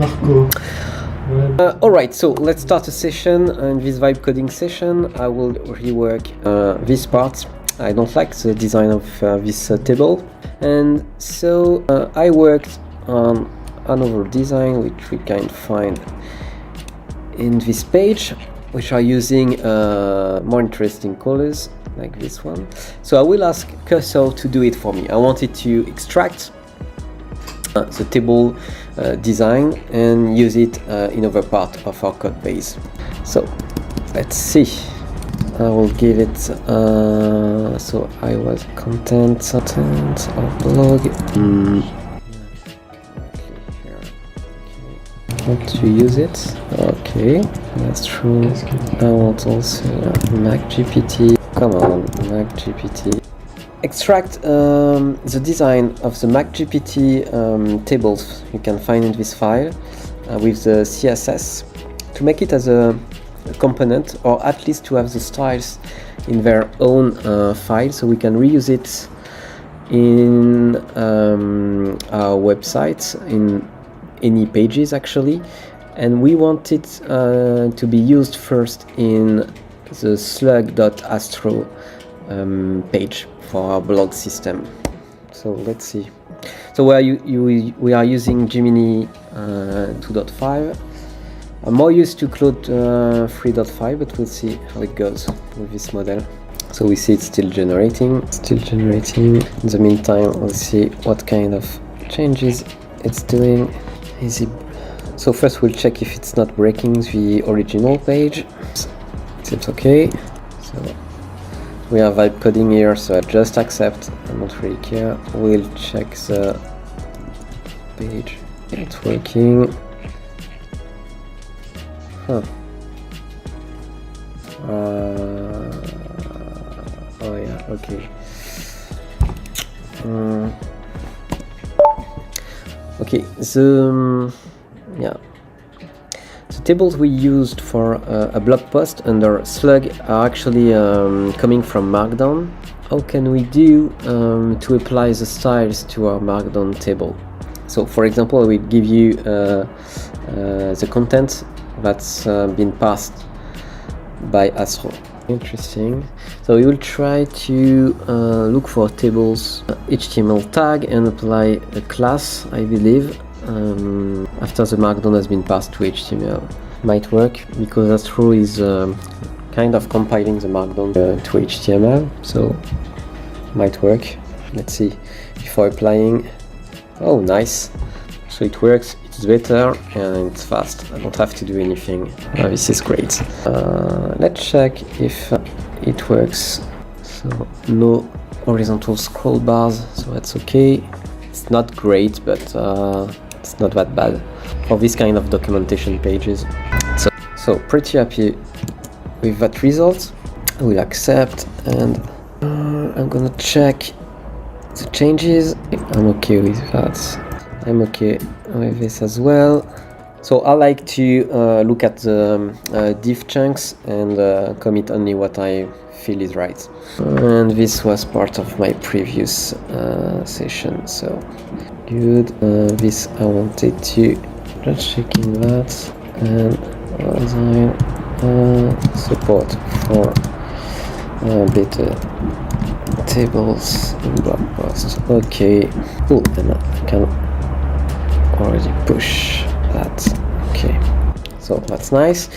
Marco. Alright, so let's start a session. In this vibe coding session, I will rework this part. I don't like the design of this table, and so I worked on another design which we can find in this page, which are using more interesting colors like this one. So I will ask Cursor to do it for me. I want it to extract the table design and use it in other part of our code base. So let's see. I will give it so I was content or blog. Want to use it? Okay, that's true. I want also Mac GPT. Come on, Mac GPT. Extract the design of the Mac GPT tables you can find in this file with the CSS to make it as a component, or at least to have the styles in their own file, so we can reuse it in our website, in any pages actually. And we want it to be used first in the slug.astro page for our blog system. So let's see. So we are using Gemini 2.5. I'm more used to Claude 3.5, but we'll see how it goes with this model. So we see it's still generating. In the meantime, we'll see what kind of changes it's doing. So first we'll check if it's not breaking the original page. It seems okay. So we have vibe coding here, so I just accept. I don't really care. We'll check the page. It's working. Huh. Oh yeah, okay. Okay, yeah. The tables we used for a blog post under Slug are actually coming from Markdown. How can we do to apply the styles to our Markdown table? So for example, I will give you the content that's been passed by Astro. Interesting. So we will try to look for tables HTML tag and apply a class, I believe, after the Markdown has been passed to HTML. Might work because Astro is kind of compiling the Markdown to HTML, so might work. Let's see before applying. Oh, nice. So it works. It's better and it's fast. I don't have to do anything. This is great. Let's check if it works. So no horizontal scroll bars, so that's okay. It's not great, but it's not that bad for this kind of documentation pages. So pretty happy with that result. I will accept, and I'm gonna check the changes. I'm okay with that. I'm okay with this as well. So I like to look at the div chunks and commit only what I feel is right. And this was part of my previous session, so good. This I wanted to just checking that, and design support for better tables in blog post. Okay, cool. And I can already push that. Okay, so that's nice.